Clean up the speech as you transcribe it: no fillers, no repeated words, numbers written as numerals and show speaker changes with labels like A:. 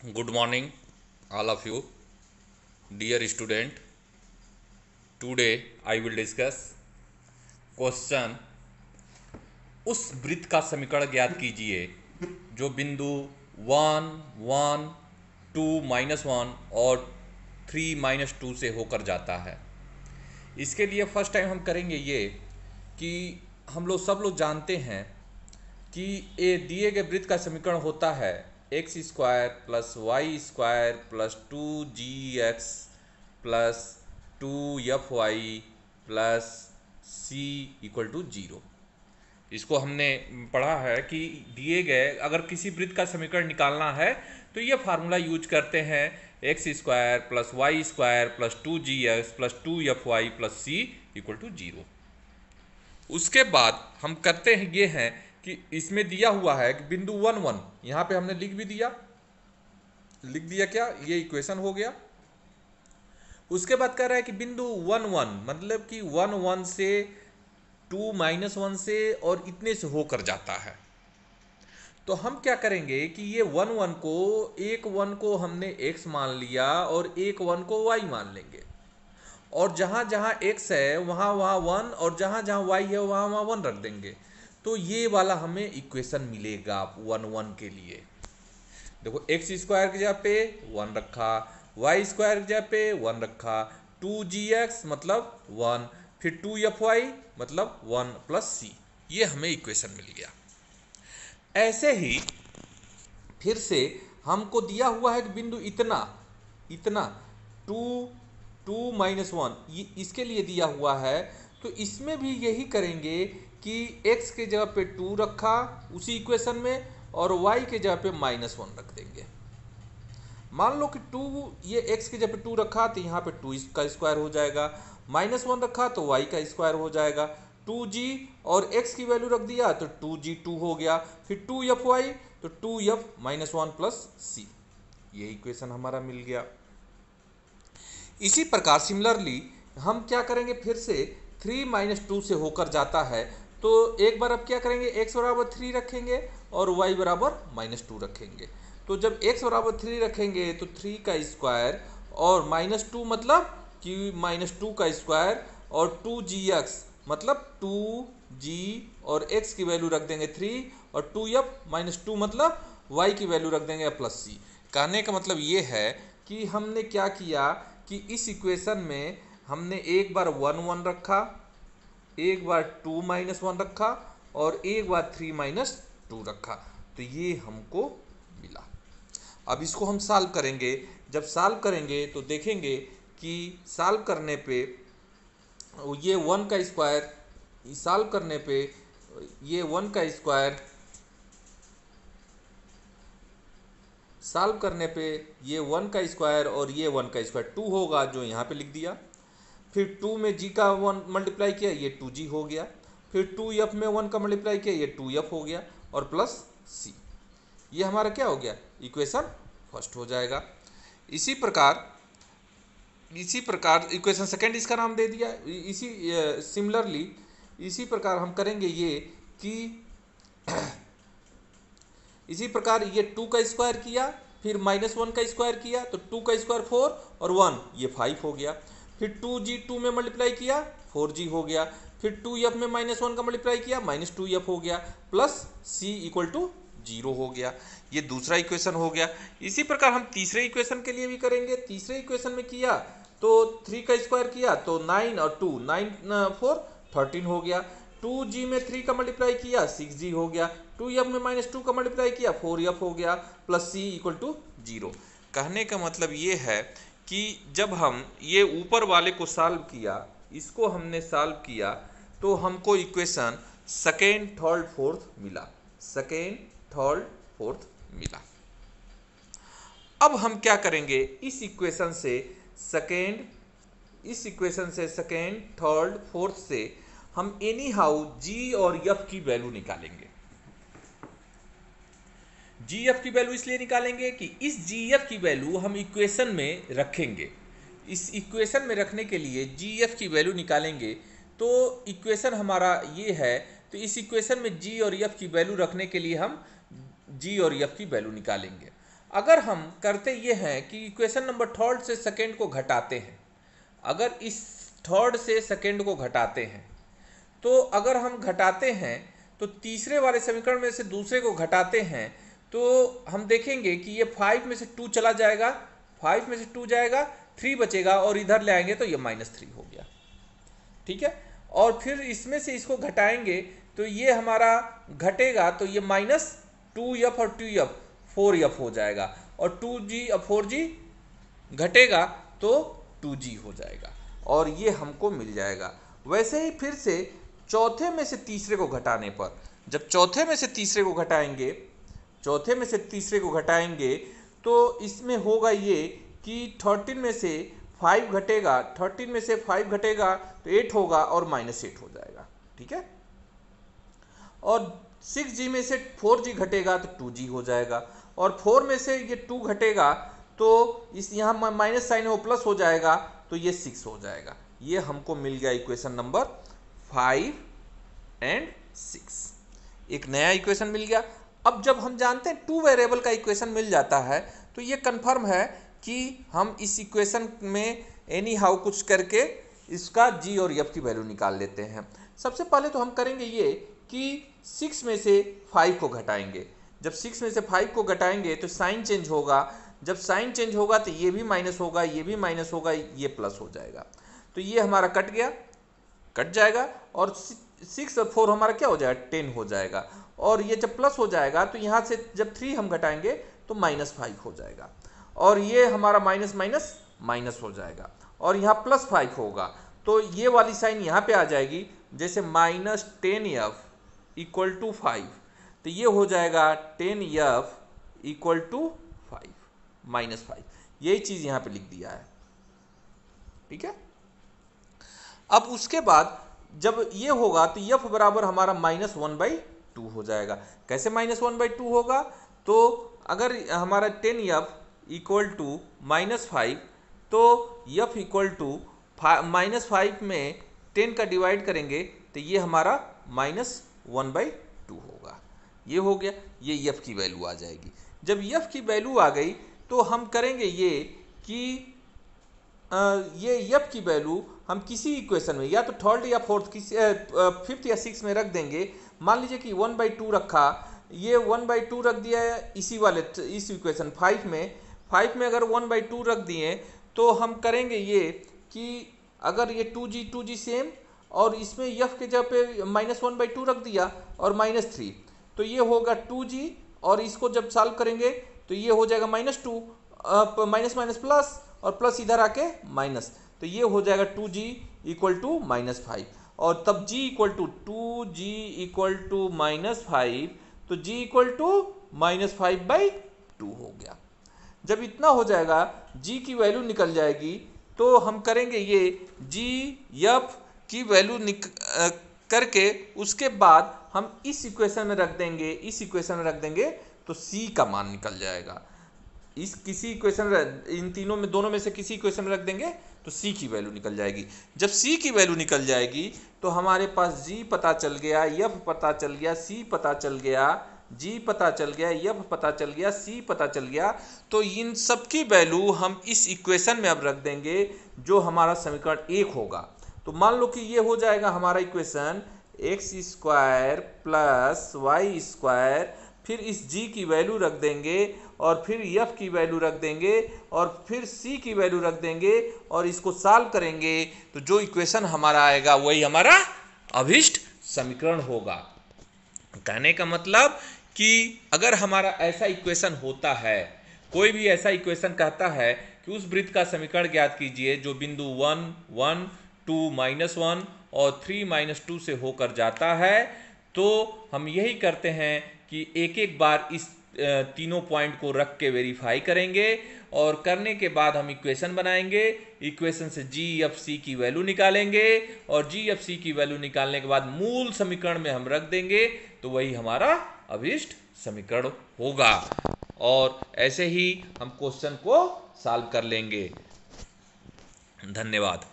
A: Good morning, all of you, dear student. Today I will discuss question. उस वृत्त का समीकरण ज्ञात कीजिए जो बिंदु 1, 1, 2, -1 और 3, -2 से होकर जाता है। इसके लिए फर्स्ट टाइम हम करेंगे ये कि हम लोग सब लोग जानते हैं कि ये दिए गए वृत्त का समीकरण होता है x square plus y square plus 2gx plus 2fy plus c equal to 0। इसको हमने पढ़ा है कि दिए गए अगर किसी वृत्त का समीकरण निकालना है तो ये फार्मूला यूज करते हैं x square plus y square plus 2gx plus 2fy plus c equal to 0। उसके बाद हम करते हैं ये हैं कि इसमें दिया हुआ है कि बिंदु 1, 1 यहाँ पे हमने लिख दिया क्या, ये इक्वेशन हो गया। उसके बाद कह रहा है कि बिंदु 1, 1 मतलब कि 1, 1 से 2, -1 से और इतने से होकर जाता है। तो हम क्या करेंगे कि ये 1, 1 को एक 1 को हमने x मान लिया और एक 1 को y मान लेंगे, और जहां जहां x है वहां वहां 1 और जहां जहां y है वहां वहां 1 रख देंगे। तो ये वाला हमें इक्वेशन मिलेगा 1, 1 के लिए। देखो एक्स स्क्वायर की जगह पे 1 रखा, वाई स्क्वायर की जगह पे 1 रखा, 2gx मतलब 1, फिर 2fy मतलब 1 प्लस सी, ये हमें इक्वेशन मिल गया। ऐसे ही फिर से हमको दिया हुआ है कि बिंदु इतना इतना 2, 2 -1 ये इसके लिए दिया हुआ है। तो इसमें भी यही करेंगे कि x के जगह पे 2 रखा उसी इक्वेशन में और y के जगह पे -1 रख देंगे। मान लो कि 2 ये x के जगह पे 2 रखा तो यहाँ पे 2 का स्क्वायर हो जाएगा, -1 रखा तो y का स्क्वायर हो जाएगा, 2g और x की वैल्यू रख दिया तो 2g 2 हो गया, फिर 2fy तो 2f -1 प्लस c, ये इक्वेशन हमारा मिल गया। इसी प्रकार सिमिलरली हम क्या करेंगे, फिर से 3 - 2 से होकर जाता है तो एक बार अब क्या करेंगे, x बराबर 3 रखेंगे और y बराबर -2 रखेंगे। तो जब x बराबर 3 रखेंगे तो 3 का स्क्वायर और -2 मतलब कि -2 का स्क्वायर और 2gx मतलब 2g और x की वैल्यू रख देंगे 3 और 2f -2 मतलब y की वैल्यू रख देंगे प्लस c। कहने का मतलब ये है कि हमने क्या किया कि इस इक्वेशन में हमने एक बार 1, 1 रखा, एक बार 2 -1 रखा और एक बार 3 - 2 रखा, तो ये हमको मिला। अब इसको हम सॉल्व करेंगे। जब सॉल्व करेंगे तो देखेंगे कि सॉल्व करने पे ये 1 का स्क्वायर, सॉल्व करने पे ये 1 का स्क्वायर, सॉल्व करने पे ये 1 का स्क्वायर और ये 1 का स्क्वायर 2 होगा जो यहाँ पे लिख दिया, फिर 2 में g का 1 मल्टीप्लाई किया ये 2g हो गया, फिर 2f में 1 का मल्टीप्लाई किया ये 2f हो गया और प्लस c, ये हमारा क्या हो गया, इक्वेशन फर्स्ट हो जाएगा। इसी प्रकार इक्वेशन सेकंड इसका नाम दे दिया। इसी सिमिलरली इसी प्रकार हम करेंगे ये कि इसी प्रकार ये 2 का स्क्वायर किया, फिर -1 का स्क्वायर किया तो 2 का स्क्वायर 4 और 1 ये 5 हो गया, फिर 2g 2 में मल्टीप्लाई किया 4g हो गया, फिर 2f में -1 का मल्टीप्लाई किया -2f हो गया प्लस c इक्वल टू 0 हो गया। ये दूसरा इक्वेशन हो गया। इसी प्रकार हम तीसरे इक्वेशन के लिए भी करेंगे। तीसरे इक्वेशन में किया तो 3 का स्क्वायर किया तो 9 और 2 9 4 13 हो गया, 2g में 3 का मल्टीप्लाई किया 6g हो गया, 2f में -2 का मल्टीप्लाई किया 4f हो गया प्लस c इक्वल टू 0। कहने का मतलब ये है कि जब हम ये ऊपर वाले को सॉल्व किया, इसको हमने सॉल्व किया तो हमको इक्वेशन सेकेंड थर्ड फोर्थ मिला, सेकेंड थर्ड फोर्थ मिला। अब हम क्या करेंगे, इस इक्वेशन से सेकेंड थर्ड फोर्थ से हम एनी हाउ जी और एफ की वैल्यू निकालेंगे। जी एफ की वैल्यू इसलिए निकालेंगे कि इस जी एफ की वैल्यू हम इक्वेशन में रखेंगे। इस इक्वेशन में रखने के लिए जी एफ की वैल्यू निकालेंगे। तो इक्वेशन हमारा ये है, तो इस इक्वेशन में जी और एफ की वैल्यू रखने के लिए हम जी और एफ की वैल्यू निकालेंगे। अगर हम करते ये हैं कि इक्वेशन नंबर थर्ड से सेकेंड को घटाते हैं, अगर इस थर्ड से सेकेंड को घटाते हैं, तो अगर हम घटाते हैं तो तीसरे वाले समीकरण में से दूसरे को घटाते हैं तो हम देखेंगे कि ये 5 में से 2 चला जाएगा, 5 में से 2 जाएगा, 3 बचेगा और इधर ले आएंगे तो ये -3 हो गया। ठीक है, और फिर इसमें से इसको घटाएंगे तो ये हमारा घटेगा तो ये -2f और 2f 4f हो जाएगा, और 2g और 4g घटेगा तो 2g हो जाएगा, और ये हमको मिल जाएगा। वैसे ही फिर से चौथे में से तीसरे को घटाने पर, जब चौथे में से तीसरे को घटाएंगे, चौथे में से तीसरे को घटाएंगे तो इसमें होगा ये कि 13 में से 5 घटेगा, 13 में से 5 घटेगा तो 8 होगा और -8 हो जाएगा। ठीक है, और 6g में से 4g घटेगा तो 2g हो जाएगा, और 4 में से ये 2 घटेगा तो इस यहाँ माइनस साइन है वो प्लस हो जाएगा तो ये 6 हो जाएगा। ये हमको मिल गया इक्वेशन नंबर 5 एंड 6, एक नया इक्वेशन मिल गया। अब जब हम जानते हैं 2 वेरिएबल का इक्वेशन मिल जाता है तो ये कंफर्म है कि हम इस इक्वेशन में एनी हाउ कुछ करके इसका g और f की वैल्यू निकाल लेते हैं। सबसे पहले तो हम करेंगे ये कि 6 में से 5 को घटाएंगे। जब 6 में से 5 को घटाएंगे तो साइन चेंज होगा, जब साइन चेंज होगा तो ये भी माइनस होगा, ये भी माइनस होगा, ये प्लस हो जाएगा, तो ये हमारा कट गया, कट जाएगा, और 6 और 4 हमारा क्या हो जाएगा 10 हो जाएगा, और ये जब प्लस हो जाएगा तो यहाँ से जब 3 हम घटाएंगे तो -5 हो जाएगा, और ये हमारा माइनस माइनस माइनस हो जाएगा, और यहाँ +5 होगा तो ये वाली साइन यहाँ पे आ जाएगी, जैसे -10f = 5 तो ये हो जाएगा 10f = 5 -5, यही चीज़ यहाँ पे लिख दिया है। ठीक है, अब उसके बाद जब ये होगा तो f बराबर हमारा -1/2 हो जाएगा। कैसे -1/2 होगा, तो अगर हमारा 10f = -5 तो f = -5 में 10 का डिवाइड करेंगे तो ये हमारा -1/2 होगा। ये हो गया, ये f की वैल्यू आ जाएगी। जब f की वैल्यू आ गई तो हम करेंगे ये कि ये f की वैल्यू हम किसी इक्वेशन में या तो थर्ड या फोर्थ किसी फिफ्थ या सिक्स में रख देंगे। मान लीजिए कि 1/2 रखा, ये 1/2 रख दिया है इसी वाले इस इक्वेशन 5 में अगर 1/2 रख दिए तो हम करेंगे ये कि अगर ये 2g सेम और इसमें f के जगह पे -1/2 रख दिया और -3 तो ये होगा 2g, और इसको जब सॉल्व करेंगे तो ये हो जाएगा -2 माइनस माइनस प्लस और प्लस इधर आके माइनस, तो ये हो जाएगा 2g = -5, और तब g = 2g = -5 तो g = -5/2 हो गया। जब इतना हो जाएगा g की वैल्यू निकल जाएगी तो हम करेंगे ये g f की वैल्यू करके उसके बाद हम इस इक्वेशन में रख देंगे, इस इक्वेशन में रख देंगे तो c का मान निकल जाएगा। इस किसी इक्वेशन इन तीनों में दोनों में से किसी इक्वेशन में रख देंगे तो c की वैल्यू निकल जाएगी। जब c की वैल्यू निकल जाएगी तो हमारे पास g पता चल गया, f पता चल गया, c पता चल गया, g पता चल गया, f पता चल गया, c पता चल गया, तो इन सब की वैल्यू हम इस इक्वेशन में अब रख देंगे जो हमारा समीकरण 1 होगा। तो मान लो कि ये हो जाएगा हमारा इक्वेशन x² + y², फिर इस g की वैल्यू रख देंगे और फिर f की वैल्यू रख देंगे और फिर c की वैल्यू रख देंगे और इसको सॉल्व करेंगे तो जो इक्वेशन हमारा आएगा वही हमारा अभीष्ट समीकरण होगा। कहने का मतलब कि अगर हमारा ऐसा इक्वेशन होता है, कोई भी ऐसा इक्वेशन कहता है कि उस वृत्त का समीकरण ज्ञात कीजिए जो बिंदु 1, 1, 2, -1 और 3, -2 से होकर जाता है, तो हम यही करते हैं कि एक एक बार इस तीनों पॉइंट को रख के वेरीफाई करेंगे और करने के बाद हम इक्वेशन बनाएंगे। इक्वेशन से g f c की वैल्यू निकालेंगे और g f c की वैल्यू निकालने के बाद मूल समीकरण में हम रख देंगे तो वही हमारा अभीष्ट समीकरण होगा। और ऐसे ही हम क्वेश्चन को सॉल्व कर लेंगे। धन्यवाद।